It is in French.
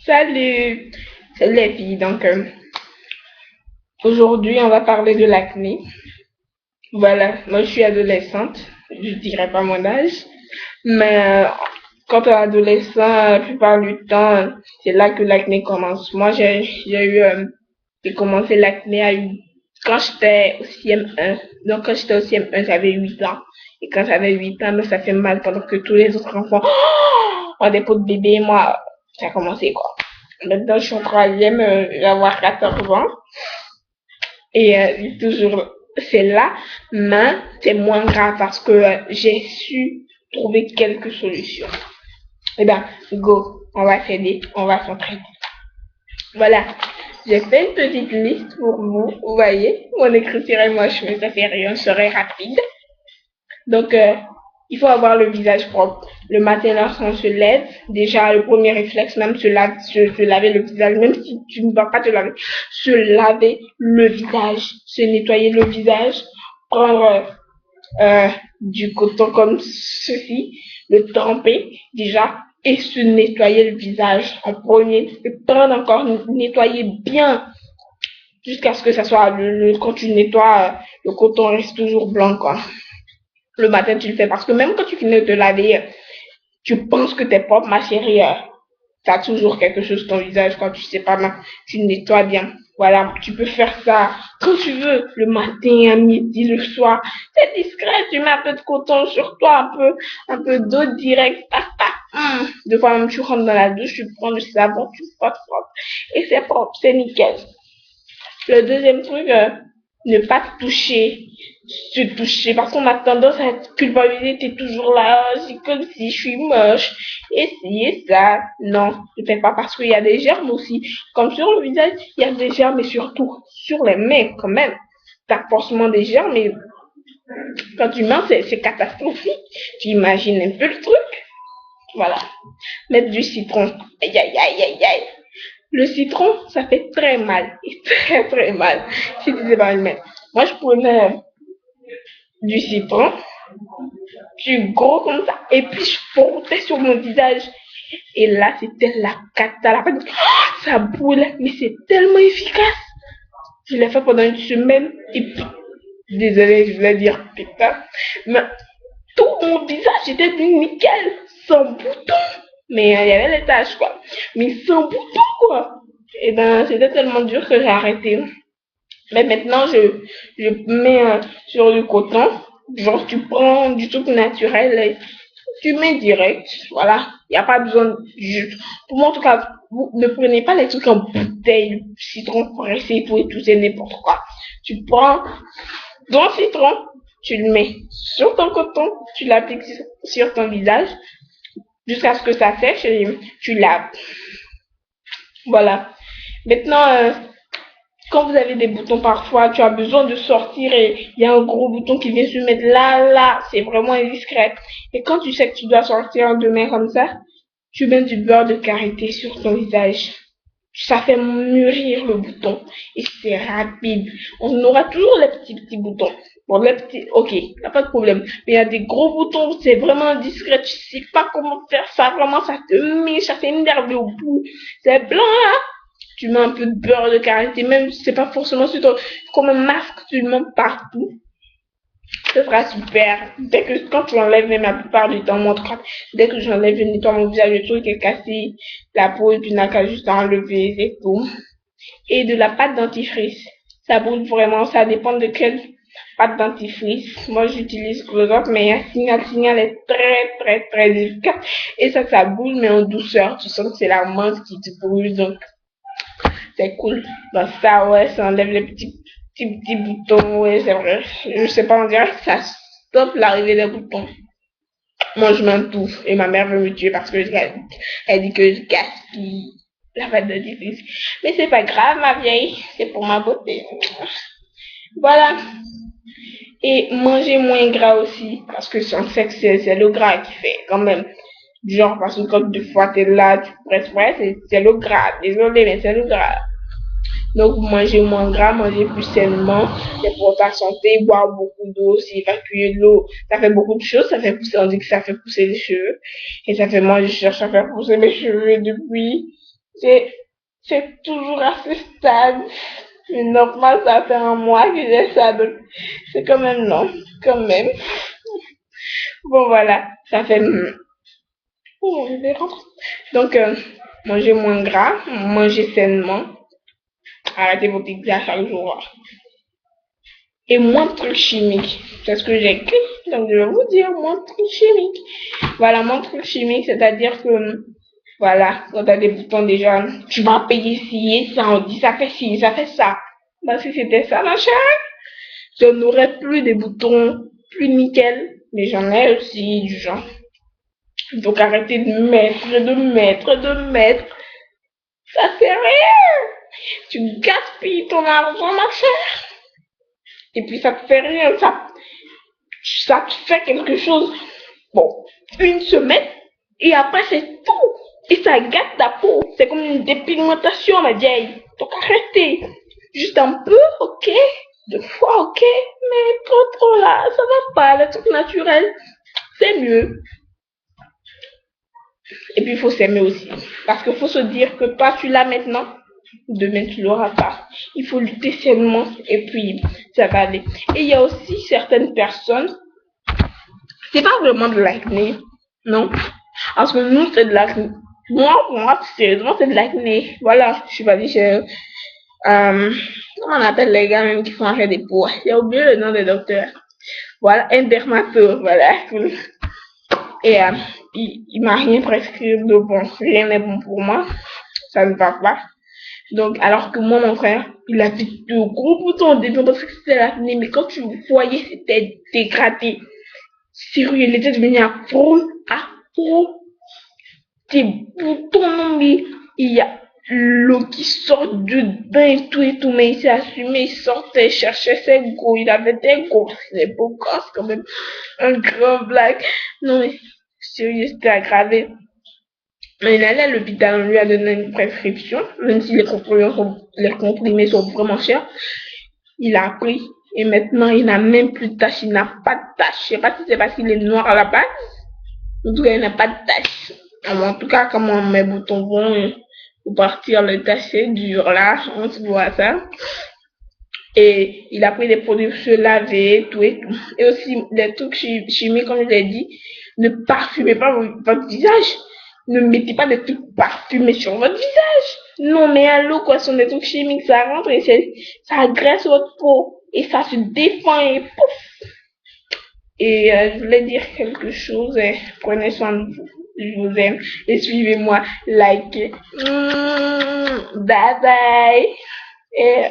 Salut, salut les filles. Donc aujourd'hui on va parler de l'acné. Voilà, moi je suis adolescente, je dirais pas mon âge, mais quand on est adolescent, la plupart du temps, c'est là que l'acné commence. Moi j'ai commencé l'acné quand j'étais au CM1. Donc quand j'étais au CM1, j'avais 8 ans. Et quand j'avais 8 ans, mais ça fait mal pendant que tous les autres enfants ont des peaux de bébé. Moi, ça a commencé quoi. Maintenant, je suis en troisième, je vais avoir 14 ans. Et toujours, c'est là, mais c'est moins grave parce que j'ai su trouver quelques solutions. Eh ben, go, on va s'aider, on va s'entraider. Voilà, j'ai fait une petite liste pour vous. Vous voyez, mon écriture et moi, je me fait rien, je serai rapide. Donc, il faut avoir le visage propre. Le matin, lorsqu'on se lève, déjà, le premier réflexe, même se laver le visage, même si tu ne vas pas te laver, se laver le visage, se nettoyer le visage, prendre du coton comme ceci, le tremper déjà et se nettoyer le visage en premier et prendre encore nettoyer bien jusqu'à ce que ça soit quand tu nettoies le coton reste toujours blanc quoi. Le matin tu le fais parce que même quand tu finis de te laver tu penses que t'es propre ma chérie, t'as toujours quelque chose sur ton visage quand tu sais pas mal, tu nettoies bien. Voilà, tu peux faire ça quand tu veux, le matin, à midi, le soir. C'est discret, tu mets un peu de coton sur toi, un peu d'eau directe, tac, tac. Des fois même tu rentres dans la douche, tu prends du savon, tu frottes, frottes. Et c'est propre, c'est nickel. Le deuxième truc, ne pas toucher, se toucher, parce qu'on a tendance à être culpabiliser, t'es toujours là, c'est comme si je suis moche, et ci et ça. Non, ne fais pas parce qu'il y a des germes aussi. Comme sur le visage, il y a des germes, mais surtout sur les mains quand même. T'as forcément des germes, mais quand tu mens, c'est catastrophique. Tu imagines un peu le truc. Voilà. Mettre du citron. Aïe, aïe, aïe, aïe, aïe. Le citron, ça fait très mal. Et très, très mal. Si tu sais pas le mettre. Moi, je prenais du citron, du gros comme ça, et puis je frottais sur mon visage. Et là, c'était la cata. Ça boule, mais c'est tellement efficace. Je l'ai fait pendant une semaine, et puis, désolé, je voulais dire putain, mais tout mon visage était nickel, sans boutons. Mais il y avait les taches, quoi. Mais sans boutons, quoi. Et ben, c'était tellement dur que j'ai arrêté. Mais maintenant, je mets sur du coton. Genre, tu prends du truc naturel et tu mets direct. Voilà. Il n'y a pas besoin de jus. Pour moi, en tout cas, vous ne prenez pas les trucs en bouteille, citron pressé et tout, c'est n'importe quoi. Tu prends ton citron, tu le mets sur ton coton, tu l'appliques sur ton visage jusqu'à ce que ça sèche et tu laves. Voilà. Maintenant, quand vous avez des boutons parfois, tu as besoin de sortir et il y a un gros bouton qui vient se mettre là, c'est vraiment indiscret. Et quand tu sais que tu dois sortir demain comme ça, tu mets du beurre de karité sur ton visage. Ça fait mûrir le bouton et c'est rapide. On aura toujours les petits boutons. Bon, les petits, ok, y a pas de problème. Mais il y a des gros boutons, c'est vraiment discret. Tu sais pas comment faire ça. Vraiment, ça te met, ça fait énerver au bout. C'est blanc là. Tu mets un peu de beurre de karité, même si c'est pas forcément sur ton, comme un masque, tu le mets partout. Ce sera super. Dès que, quand tu enlèves, même la plupart du temps, mon truc, dès que j'enlève, je nettoie mon visage, le truc est cassé, la peau, et puis n'a qu'à juste enlever, c'est tout. Et de la pâte dentifrice. Ça brûle vraiment, ça dépend de quelle pâte dentifrice. Moi, j'utilise Close-Up, mais Signal est très, très, très efficace. Et ça brûle, mais en douceur. Tu sens que c'est la menthe qui te brûle, donc c'est cool. Donc ça, ouais, ça enlève les petits boutons, ouais, c'est vrai. Je sais pas, on dirait que ça stoppe l'arrivée des boutons. Moi, je m'entouffe et ma mère veut me tuer parce que elle dit que je gaspille la pâte dentifrice. Mais c'est pas grave, ma vieille, c'est pour ma beauté. Voilà. Et manger moins gras aussi, parce que on sait que c'est le gras qui fait quand même. Genre, parce que quand deux fois t'es là, tu presses, ouais, c'est le gras. Désolé, mais c'est le gras. Donc, manger moins gras, manger plus sainement, c'est pour ta santé, boire beaucoup d'eau, c'est évacuer de l'eau. Ça fait beaucoup de choses, ça fait pousser, on dit que ça fait pousser les cheveux. Et ça fait, moi, je cherche à faire pousser mes cheveux depuis. C'est, c'est toujours assez stable. Mais normal, ça fait un mois que j'ai ça, donc c'est quand même long, quand même. Bon, voilà, ça fait... Oh, je vais rentrer. Donc, manger moins gras, manger sainement, arrêtez vos pizzas chaque jour. Et moins de trucs chimiques. C'est ce que j'ai écrit, donc je vais vous dire, moins de trucs chimiques. Voilà, moins de trucs chimiques, c'est-à-dire que, voilà, quand t'as des boutons déjà, tu vas payer ci, ça, on dit ça fait ci, ça fait ça. Bah, si c'était ça, ma chère, je n'aurais plus des boutons plus nickel, mais j'en ai aussi du genre. Donc arrêtez de mettre, de mettre, de mettre. Ça fait rien. Tu gaspilles ton argent, ma chère. Et puis ça te fait rien, ça te fait quelque chose. Bon, une semaine, et après c'est tout. Et ça gâte ta peau. C'est comme une dépigmentation, ma vieille. Donc arrêtez. Juste un peu, ok. 2 fois, ok. Mais trop là, ça va pas. Le truc naturel, c'est mieux. Et puis il faut s'aimer aussi. Parce qu'il faut se dire que toi tu l'as maintenant, demain tu l'auras pas. Il faut lutter sainement et puis ça va aller. Et il y a aussi certaines personnes, c'est pas vraiment de l'acné, non. Parce que nous c'est de l'acné. Pour moi, sérieusement c'est de l'acné. Voilà, je suis pas dit chez comment on appelle les gars même qui font arrêter des peaux. J'ai oublié le nom des docteurs. Voilà, un dermato, voilà. Et il m'a rien prescrit de bon. Rien n'est bon pour moi. Ça ne va pas. Donc, alors que moi, mon frère, il avait de gros boutons au début parce que c'était l'acné. Mais quand tu voyais, c'était dégradé. Sérieux, il était devenu afro. Des boutons, non, mais il y a l'eau qui sort du bain et tout. Mais il s'est assumé, il sortait, il cherchait ses gros. Il avait des gosses, des beaux gosses quand même. Un grand black. Non, mais sérieux, c'était aggravé. Il allait à l'hôpital, on lui a donné une prescription, même si les comprimés sont vraiment chers. Il a pris et maintenant il n'a même plus de taches, il n'a pas de taches. Je sais pas si c'est parce qu'il est noir à la base. En tout cas, il n'a pas de taches. En tout cas, comment mes boutons vont pour partir le taches, c'est dur là, on se voit ça. Et il a pris des produits pour se laver et tout et tout. Et aussi des trucs chimiques, comme je l'ai dit, ne parfumez pas votre visage. Ne mettez pas des trucs parfumés sur votre visage. Non, mais allô, quoi, ce sont des trucs chimiques, ça rentre et ça agresse votre peau. Et ça se défend et pouf. Et je voulais dire quelque chose. Prenez soin de vous. Je vous aime. Et suivez-moi. Likez. Bye bye. Et